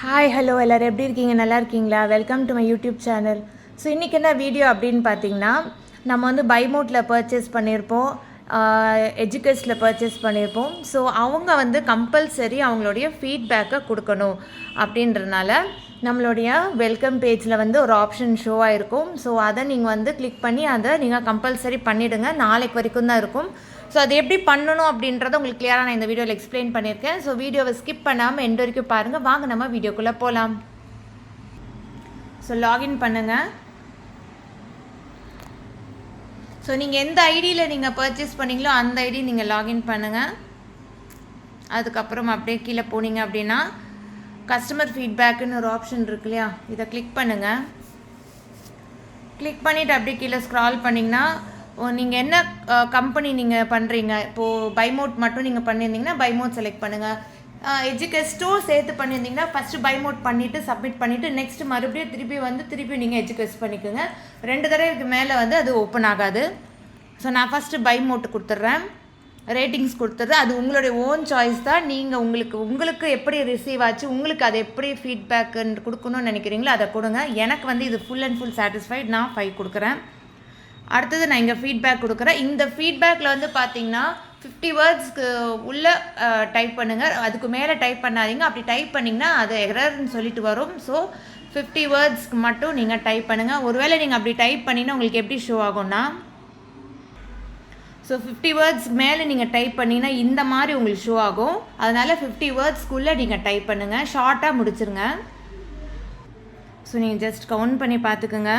Hi hello எல்லோரும் எப்படி இருக்கீங்க? நல்லா இருக்கீங்களா? Welcome to my YouTube channel. So இன்றைக்கி என்ன வீடியோ அப்படின்னு பார்த்தீங்கன்னா, நம்ம வந்து பைமோட்டில் பர்ச்சேஸ் பண்ணியிருப்போம், எஜுகேஸில் பர்ச்சேஸ் பண்ணியிருப்போம். ஸோ அவங்க வந்து கம்பல்சரி அவங்களுடைய ஃபீட்பேக்கை கொடுக்கணும் அப்படின்றதுனால நம்மளுடைய வெல்கம் பேஜில் வந்து ஒரு ஆப்ஷன் ஷோ ஆகிருக்கும். ஸோ அதை நீங்கள் வந்து கிளிக் பண்ணி அதை நீங்கள் கம்பல்சரி பண்ணிவிடுங்க. நாளைக்கு வரைக்கும் தான் இருக்கும். ஸோ அது எப்படி பண்ணணும் அப்படின்றத உங்களுக்கு கிளியராக நான் இந்த வீடியோவில் எக்ஸ்பிளைன் பண்ணியிருக்கேன். ஸோ வீடியோவை ஸ்கிப் பண்ணாமல் எண்ட் வரைக்கும் பாருங்கள். வாங்க நம்ம வீடியோக்குள்ளே போகலாம். ஸோ லாகின் பண்ணுங்கள். ஸோ நீங்கள் எந்த ஐடியில் நீங்கள் பர்ச்சேஸ் பண்ணிங்களோ அந்த ஐடி நீங்கள் லாகின் பண்ணுங்கள். அதுக்கப்புறம் அப்படியே கீழே போனீங்க அப்படின்னா கஸ்டமர் ஃபீட்பேக்குன்னு ஒரு ஆப்ஷன் இருக்கு இல்லையா, இதை கிளிக் பண்ணுங்கள். கிளிக் பண்ணிவிட்டு அப்படியே கீழே ஸ்க்ரால் பண்ணிங்கன்னா நீங்கள் என்ன கம்பெனி நீங்கள் பண்ணுறீங்க, இப்போது பைமோட் மட்டும் நீங்கள் பண்ணியிருந்தீங்கன்னா பைமோட் செலக்ட் பண்ணுங்கள். எஜுகேஸ்ட்டும் சேர்த்து பண்ணியிருந்தீங்கன்னா ஃபஸ்ட்டு பைமோட் பண்ணிவிட்டு சப்மிட் பண்ணிவிட்டு நெக்ஸ்ட்டு மறுபடியும் திருப்பி நீங்கள் எஜுகேஸ் பண்ணிக்கோங்க. 2 தடவைக்கு மேலே வந்து அது ஓப்பன் ஆகாது. ஸோ நான் ஃபஸ்ட்டு பைமோட் கொடுத்துட்றேன், ரேட்டிங்ஸ் கொடுத்துட்றேன். அது உங்களுடைய ஓன் சாய்ஸ் தான். நீங்கள் உங்களுக்கு எப்படி ரிசீவ் ஆச்சு, உங்களுக்கு அது எப்படி ஃபீட்பேக் கொடுக்கணும்னு நினைக்கிறீங்களோ அதை கொடுங்க. எனக்கு வந்து இது ஃபுல் அண்ட் ஃபுல் சாட்டிஸ்ஃபைட், நான் 5 கொடுக்குறேன். அடுத்தது நான் இங்கே ஃபீட்பேக் கொடுக்குறேன். இந்த ஃபீட்பேக்கில் வந்து பார்த்தீங்கன்னா 50 வேர்ட்ஸ்க்கு உள்ளே டைப் பண்ணுங்கள், அதுக்கு மேலே டைப் பண்ணாதீங்க. அப்படி டைப் பண்ணிங்கன்னா அது எரர்னு சொல்லிட்டு வரும். ஸோ 50 வேர்ட்ஸ்க்கு மட்டும் நீங்கள் டைப் பண்ணுங்கள். ஒருவேளை நீங்கள் அப்படி டைப் பண்ணிங்கன்னா உங்களுக்கு எப்படி ஷோ ஆகும்னா, ஸோ 50 வேர்ட்ஸ்க்கு மேலே நீங்கள் டைப் பண்ணிங்கன்னா இந்த மாதிரி உங்களுக்கு ஷோ ஆகும். அதனால் 50 வேர்ட்ஸ்க்குள்ளே நீங்கள் டைப் பண்ணுங்கள், ஷார்ட்டாக முடிச்சுருங்க. ஸோ நீங்கள் ஜஸ்ட் கவுண்ட் பண்ணி பார்த்துக்குங்க.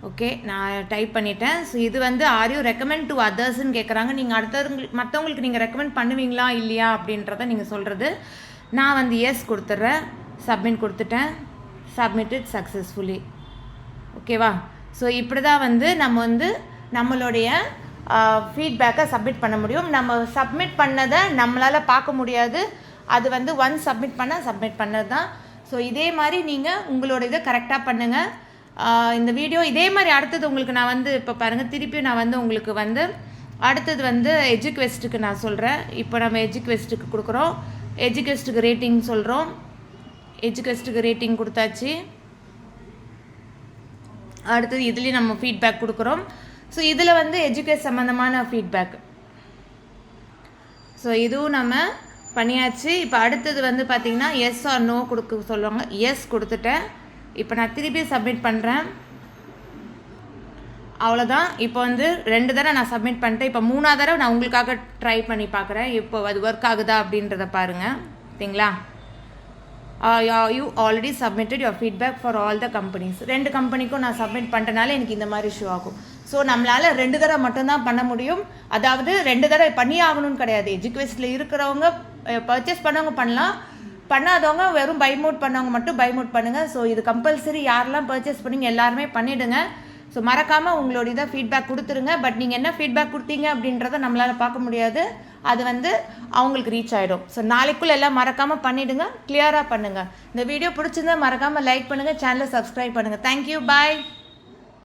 ஓகே, நான் டைப் பண்ணிட்டேன். ஸோ இது வந்து ஆர் யூ ரெக்கமெண்ட் டு அதர்ஸ்ன்னு கேட்குறாங்க. நீங்கள் மற்றவங்களுக்கு நீங்கள் ரெக்கமெண்ட் பண்ணுவீங்களா இல்லையா அப்படின்றத நீங்கள் சொல்கிறது. நான் வந்து எஸ் கொடுத்துட்றேன், சப்மிட் கொடுத்துட்டேன். Submitted successfully. ஓகேவா? ஸோ இப்படி தான் வந்து நம்ம வந்து நம்மளுடைய ஃபீட்பேக்கை சப்மிட் பண்ண முடியும். நம்ம சப்மிட் பண்ணதை நம்மளால் பார்க்க முடியாது. அது வந்து சப்மிட் பண்ணது தான். ஸோ இதே மாதிரி நீங்கள் உங்களோட இதை கரெக்டாக பண்ணுங்கள். இந்த வீடியோ இதே மாதிரி அடுத்தது உங்களுக்கு நான் வந்து இப்போ பாருங்கள், திருப்பி நான் வந்து உங்களுக்கு வந்து அடுத்தது வந்து எஜுகேஸ்ட்டுக்கு நான் சொல்கிறேன். இப்போ நம்ம எஜுகேஸ்ட்டுக்கு கொடுக்குறோம், எஜுகேஸ்ட்டுக்கு ரேட்டிங் சொல்கிறோம். எஜுகேஸ்ட்டுக்கு ரேட்டிங் கொடுத்தாச்சு. அடுத்தது இதுலேயும் நம்ம ஃபீட்பேக் கொடுக்குறோம். ஸோ இதில் வந்து எஜுகேட் சம்மந்தமான ஃபீட்பேக். ஸோ இதுவும் நம்ம பண்ணியாச்சு. இப்போ அடுத்தது வந்து பார்த்திங்கன்னா எஸ் ஆர் நோ கொடுக்க சொல்லுவாங்க. எஸ் கொடுத்துட்டேன். இப்போ நான் திருப்பி சப்மிட் பண்ணுறேன். அவ்வளோதான். இப்போ வந்து 2 தடவை நான் சப்மிட் பண்ணிட்டேன். இப்போ 3ஆவது தடவை நான் உங்களுக்காக ட்ரை பண்ணி பார்க்குறேன். இப்போ அது ஒர்க் ஆகுதா அப்படின்றத பாருங்கள். சரிங்களா? You already submitted your feedback for all the companies. 2 கம்பெனிக்கும் நான் சப்மிட் பண்ணுறனால எனக்கு இந்த மாதிரி ஷோ ஆகும். ஸோ நம்மளால் 2 தடவை மட்டும்தான் பண்ண முடியும். அதாவது 2 தடவை பண்ணி ஆகணும்னு கிடையாது. எஜுகேஷனில் இருக்கிறவங்க பர்ச்சேஸ் பண்ணவங்க பண்ணலாம், பண்ணாதவங்க வெறும் பைமோட் பண்ணவங்க மட்டும் பைமோட் பண்ணுங்கள். ஸோ இது கம்பல்சரி. யாரெல்லாம் பர்ச்சேஸ் பண்ணிங்க எல்லாருமே பண்ணிவிடுங்க. ஸோ மறக்காமல் உங்களோட இதை ஃபீட்பேக் கொடுத்துருங்க. பட் நீங்கள் என்ன ஃபீட்பேக் கொடுத்தீங்க அப்படின்றத நம்மளால் பார்க்க முடியாது. அது வந்து அவங்களுக்கு ரீச் ஆகிடும். ஸோ நாளைக்குள்ளே எல்லாம் மறக்காமல் பண்ணிவிடுங்க, கிளியராக பண்ணுங்கள். இந்த வீடியோ பிடிச்சிருந்தா மறக்காமல் லைக் பண்ணுங்கள், சேனலை சப்ஸ்கிரைப் பண்ணுங்கள். தேங்க்யூ, பாய்.